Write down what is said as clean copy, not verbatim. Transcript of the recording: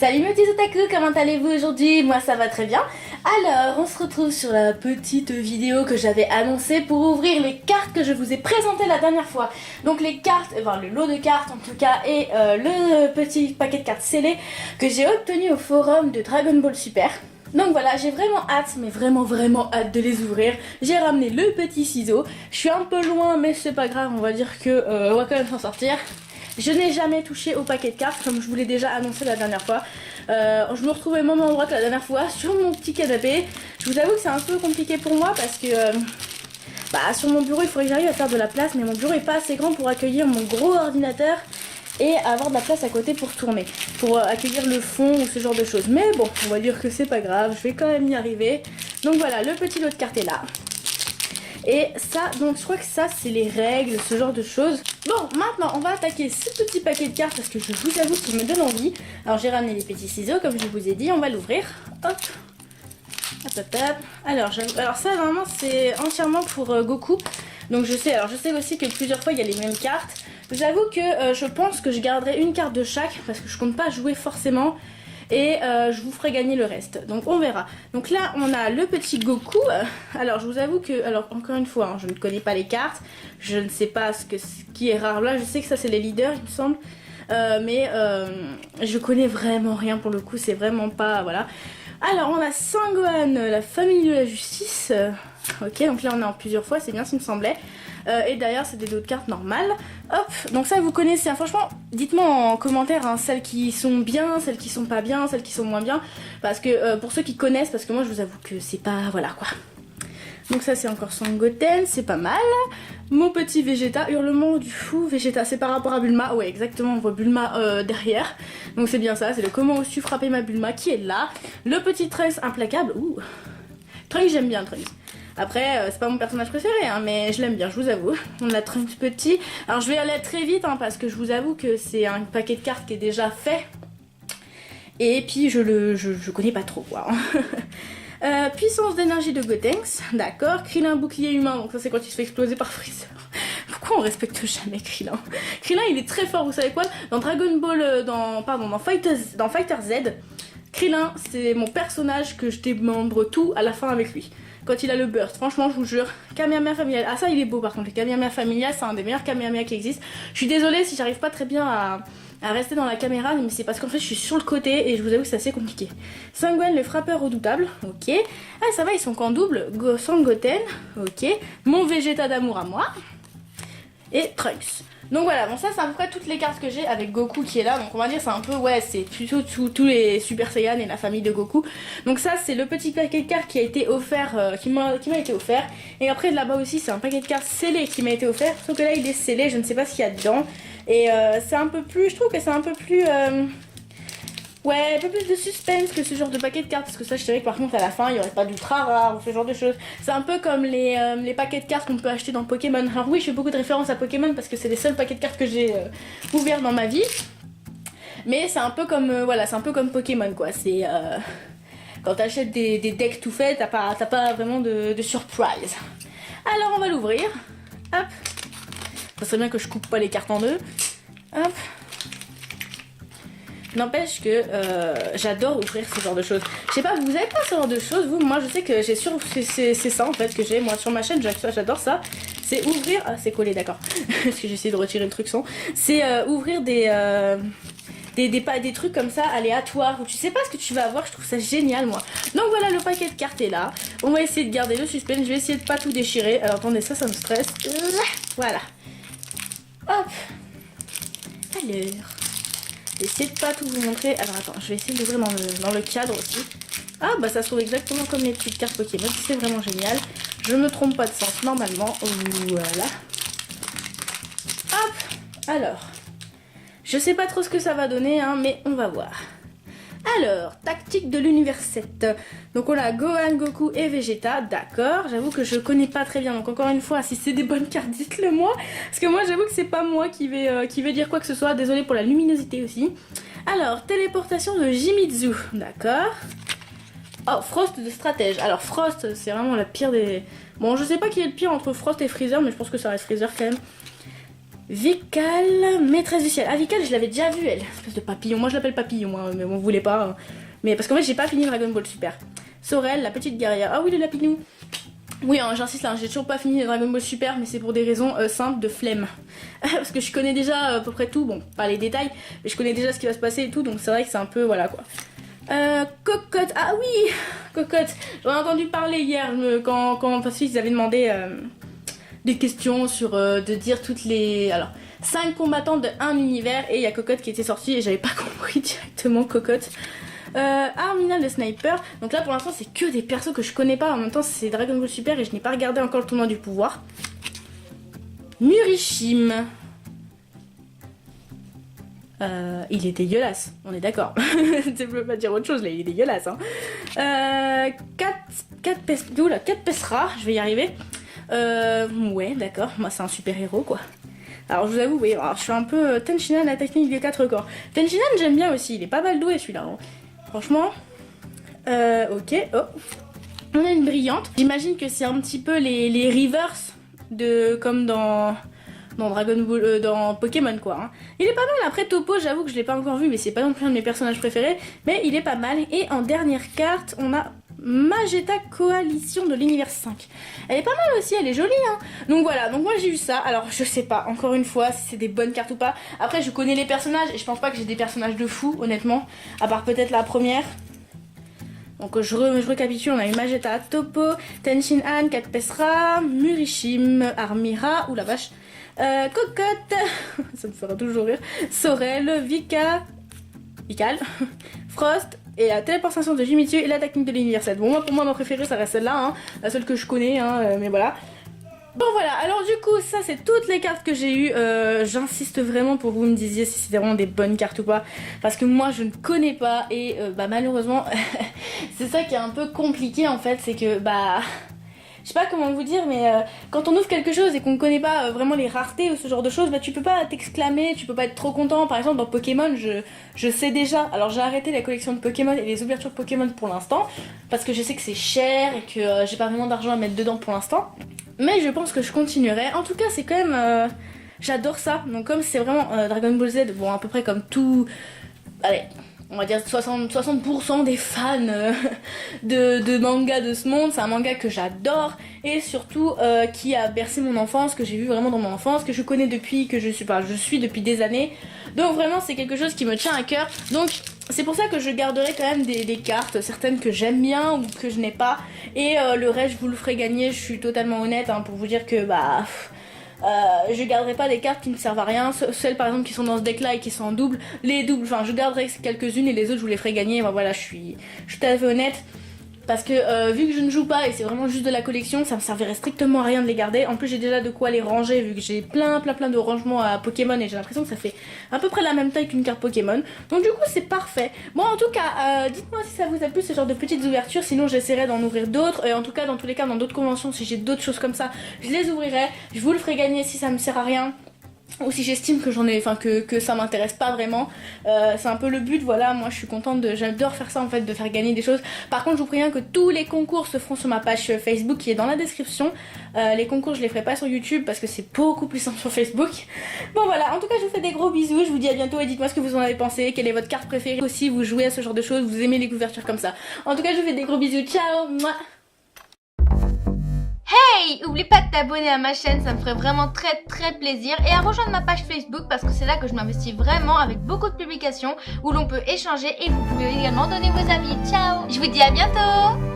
Salut mes petits otaku, comment allez-vous aujourd'hui? Moi ça va très bien. Alors on se retrouve sur la petite vidéo que j'avais annoncée pour ouvrir les cartes que je vous ai présentées la dernière fois. Donc les cartes, enfin le lot de cartes en tout cas et le petit paquet de cartes scellées que j'ai obtenu au forum de Dragon Ball Super. Donc voilà, j'ai vraiment hâte, mais vraiment hâte de les ouvrir. J'ai ramené le petit ciseau. Je suis un peu loin mais c'est pas grave, on va dire que on va quand même s'en sortir. Je n'ai jamais touché au paquet de cartes comme je vous l'ai déjà annoncé la dernière fois. Je me retrouvais au même endroit que la dernière fois sur mon petit canapé. Je vous avoue que c'est un peu compliqué pour moi parce que sur mon bureau il faudrait que j'arrive à faire de la place, mais mon bureau est pas assez grand pour accueillir mon gros ordinateur et avoir de la place à côté pour tourner, pour accueillir le fond ou ce genre de choses. Mais bon, on va dire que c'est pas grave, je vais quand même y arriver. Donc voilà, le petit lot de cartes est là. Et ça, donc je crois que ça c'est les règles, ce genre de choses. Bon, maintenant on va attaquer ce petit paquet de cartes parce que je vous avoue qu'il me donne envie. Alors j'ai ramené les petits ciseaux comme je vous ai dit, on va l'ouvrir. Hop. Alors ça normalement c'est entièrement pour Goku. Donc je sais aussi que plusieurs fois il y a les mêmes cartes. J'avoue que je pense que je garderai une carte de chaque parce que je compte pas jouer forcément. Et je vous ferai gagner le reste, donc on verra. Donc là on a le petit Goku. Alors je vous avoue que, alors encore une fois, je ne connais pas les cartes, je ne sais pas ce qui est rare là, je sais que ça c'est les leaders il me semble, mais je connais vraiment rien pour le coup, c'est vraiment pas, voilà. Alors on a Sangohan, la famille de la justice. Ok, donc là on est en plusieurs fois, c'est bien ce qui me semblait. Et derrière c'est des lots de cartes normales. Hop, donc ça vous connaissez, hein. Franchement dites-moi en commentaire celles qui sont bien, celles qui sont pas bien, celles qui sont moins bien. Parce que pour ceux qui connaissent, parce que moi je vous avoue que c'est pas, voilà quoi. Donc ça c'est encore Son Goten, c'est pas mal. Mon petit Vegeta, hurlement du fou Vegeta, c'est par rapport à Bulma. Ouais exactement, on voit Bulma derrière. Donc c'est bien ça, c'est le comment oses-tu frapper ma Bulma qui est là. Le petit Trunks implacable, ouh. Trunks j'aime bien Trunks. Après, c'est pas mon personnage préféré, hein, mais je l'aime bien, je vous avoue. On a Trunks petit. Alors je vais aller très vite, hein, parce que je vous avoue que c'est un paquet de cartes qui est déjà fait. Et puis je connais pas trop, quoi. Puissance d'énergie de Gotenks, d'accord. Krillin bouclier humain, donc ça c'est quand il se fait exploser par Freezer. Pourquoi on respecte jamais Krillin? Krillin il est très fort, vous savez quoi? Dans Dragon Ball, dans Fighter Z, Krillin c'est mon personnage que je démembre tout à la fin avec lui. Quand il a le burst, franchement je vous jure, Kamehameha familial, ah ça il est beau par contre, le Kamehameha familial c'est un des meilleurs Kamehameha qui existe. Je suis désolée si j'arrive pas très bien à rester dans la caméra, mais c'est parce qu'en fait je suis sur le côté et je vous avoue que c'est assez compliqué. Sangohan le frappeur redoutable, ok. Ah ça va, ils sont qu'en double, Son Goten, ok. Mon Vegeta d'amour à moi, et Trunks. Donc voilà, bon ça c'est à peu près toutes les cartes que j'ai avec Goku qui est là. Donc on va dire c'est un peu, ouais, c'est plutôt tous les Super Saiyan et la famille de Goku. Donc ça c'est le petit paquet de cartes qui a été offert, qui m'a été offert. Et après là-bas aussi c'est un paquet de cartes scellé qui m'a été offert. Sauf que là il est scellé, je ne sais pas ce qu'il y a dedans. Et c'est un peu plus, je trouve que c'est un peu plus... ouais, un peu plus de suspense que ce genre de paquet de cartes. Parce que ça, je savais que par contre, à la fin, il n'y aurait pas d'ultra rare ou ce genre de choses. C'est un peu comme les paquets de cartes qu'on peut acheter dans Pokémon. Alors oui, je fais beaucoup de références à Pokémon parce que c'est les seuls paquets de cartes que j'ai ouverts dans ma vie. Mais c'est un peu comme, voilà, c'est un peu comme Pokémon, quoi. C'est... quand t'achètes des decks tout faits, t'as pas vraiment de surprise. Alors, on va l'ouvrir. Hop. Ça serait bien que je coupe pas les cartes en deux. Hop. N'empêche que j'adore ouvrir ce genre de choses. Je sais pas, vous avez pas ce genre de choses, vous? Moi je sais que j'ai c'est ça en fait que j'ai, moi sur ma chaîne, j'adore ça. C'est ouvrir... Ah c'est collé, d'accord. Parce que j'ai essayé de retirer le truc sans. C'est ouvrir des trucs comme ça aléatoires où tu sais pas ce que tu vas avoir. Je trouve ça génial moi. Donc voilà, le paquet de cartes est là. On va essayer de garder le suspense. Je vais essayer de pas tout déchirer. Alors attendez, ça me stresse. Voilà. Hop. Alors... J'essaie de pas tout vous montrer. Alors attends, je vais essayer d'ouvrir dans le cadre aussi. Ah bah ça se trouve exactement comme les petites cartes Pokémon. C'est vraiment génial. Je me trompe pas de sens normalement. Voilà. Hop. Alors. Je sais pas trop ce que ça va donner, hein, mais on va voir. Alors, tactique de l'univers 7. Donc on a Gohan, Goku et Vegeta, d'accord. J'avoue que je connais pas très bien, donc encore une fois, si c'est des bonnes cartes, dites-le moi. Parce que moi, j'avoue que c'est pas moi qui vais dire quoi que ce soit. Désolée pour la luminosité aussi. Alors, téléportation de Jimitsu, d'accord. Oh, Frost de stratège. Alors Frost, c'est vraiment la pire des... Bon, je sais pas qui est le pire entre Frost et Freezer, mais je pense que ça reste Freezer quand même. Vical, maîtresse du ciel. Ah, Vical, je l'avais déjà vue, elle. Espèce de papillon. Moi, je l'appelle papillon, hein, mais bon, vous voulez pas. Hein. Mais parce qu'en fait, j'ai pas fini Dragon Ball Super. Sorel, la petite guerrière. Ah oui, le lapinou. Oui, hein, j'insiste là, j'ai toujours pas fini Dragon Ball Super, mais c'est pour des raisons simples de flemme. Parce que je connais déjà à peu près tout, bon, pas les détails, mais je connais déjà ce qui va se passer et tout, donc c'est vrai que c'est un peu, voilà quoi. Cocotte, ah oui, Cocotte, j'en ai entendu parler hier, parce qu'ils avaient demandé des questions sur, de dire toutes les... Alors, 5 combattants de un univers, et il y a Cocotte qui était sortie, et j'avais pas compris directement Cocotte. Arminal le sniper, donc là pour l'instant c'est que des persos que je connais pas, en même temps c'est Dragon Ball Super et je n'ai pas regardé encore le tournoi du pouvoir. Murishim, il est dégueulasse, on est d'accord. Tu peux pas dire autre chose là, il est dégueulasse hein. 4 Pesra, je vais y arriver. Ouais d'accord, moi c'est un super héros quoi. Alors je vous avoue, oui, alors, je suis un peu Tenshinhan la technique des 4 corps. Tenshinhan j'aime bien aussi, il est pas mal doué celui-là hein. Franchement, ok, oh. On a une brillante. J'imagine que c'est un petit peu les reverse de comme dans Dragon Ball, dans Pokémon quoi. Hein. Il est pas mal. Après Topo, j'avoue que je l'ai pas encore vu, mais c'est pas non plus un de mes personnages préférés. Mais il est pas mal. Et en dernière carte, on a Magetta Coalition de l'univers 5. Elle est pas mal aussi, elle est jolie hein. Donc voilà, donc moi j'ai eu ça. Alors je sais pas, encore une fois, si c'est des bonnes cartes ou pas. Après je connais les personnages et je pense pas que j'ai des personnages de fou honnêtement. À part peut-être la première. Donc je récapitule, on a eu Magetta, Topo, Tenshinhan, 4 Pesra, Murishim, Armira, ou la vache, Cocotte, ça me fera toujours rire, Sorel, Vical, Frost, et la téléportation de Jimitsu et la technique de l'univers 7. Bon, moi, pour moi, ma préférée, ça reste celle-là, hein, la seule que je connais, hein, mais voilà. Bon voilà, alors du coup, ça c'est toutes les cartes que j'ai eues. J'insiste vraiment pour que vous me disiez si c'était vraiment des bonnes cartes ou pas. Parce que moi, je ne connais pas et bah malheureusement, c'est ça qui est un peu compliqué en fait, c'est que bah... Je sais pas comment vous dire, mais quand on ouvre quelque chose et qu'on ne connaît pas vraiment les raretés ou ce genre de choses, bah tu peux pas t'exclamer, tu peux pas être trop content. Par exemple dans Pokémon, je sais déjà, alors j'ai arrêté la collection de Pokémon et les ouvertures de Pokémon pour l'instant, parce que je sais que c'est cher et que j'ai pas vraiment d'argent à mettre dedans pour l'instant. Mais je pense que je continuerai. En tout cas c'est quand même... j'adore ça, donc comme c'est vraiment Dragon Ball Z, bon à peu près comme tout... Allez... On va dire 60% des fans de manga de ce monde. C'est un manga que j'adore et surtout qui a bercé mon enfance, que j'ai vu vraiment dans mon enfance, que je connais depuis que je suis depuis des années. Donc vraiment c'est quelque chose qui me tient à cœur. Donc c'est pour ça que je garderai quand même des cartes, certaines que j'aime bien ou que je n'ai pas. Et le reste je vous le ferai gagner, je suis totalement honnête hein, pour vous dire que bah... je garderai pas des cartes qui ne servent à rien, celles par exemple qui sont dans ce deck là et qui sont en double, les doubles, enfin je garderai quelques-unes et les autres je vous les ferai gagner, voilà je suis tout à fait honnête. Parce que vu que je ne joue pas et c'est vraiment juste de la collection, ça me servirait strictement à rien de les garder. En plus j'ai déjà de quoi les ranger vu que j'ai plein de rangements à Pokémon et j'ai l'impression que ça fait à peu près la même taille qu'une carte Pokémon. Donc du coup c'est parfait. Bon en tout cas dites-moi si ça vous a plu ce genre de petites ouvertures, sinon j'essaierai d'en ouvrir d'autres. Et en tout cas dans tous les cas dans d'autres conventions si j'ai d'autres choses comme ça je les ouvrirai. Je vous le ferai gagner si ça me sert à rien. Ou si j'estime que j'en ai, enfin que ça m'intéresse pas vraiment, c'est un peu le but, voilà, moi je suis contente, j'adore faire ça en fait, de faire gagner des choses. Par contre je vous préviens que tous les concours se feront sur ma page Facebook qui est dans la description. Les concours je les ferai pas sur YouTube parce que c'est beaucoup plus simple sur Facebook. Bon voilà, en tout cas je vous fais des gros bisous, je vous dis à bientôt et dites-moi ce que vous en avez pensé, quelle est votre carte préférée aussi, vous jouez à ce genre de choses, vous aimez les couvertures comme ça. En tout cas je vous fais des gros bisous, ciao, mouah. Hey, oublie pas de t'abonner à ma chaîne, ça me ferait vraiment très plaisir, et à rejoindre ma page Facebook parce que c'est là que je m'investis vraiment avec beaucoup de publications où l'on peut échanger et vous pouvez également donner vos avis. Ciao, je vous dis à bientôt.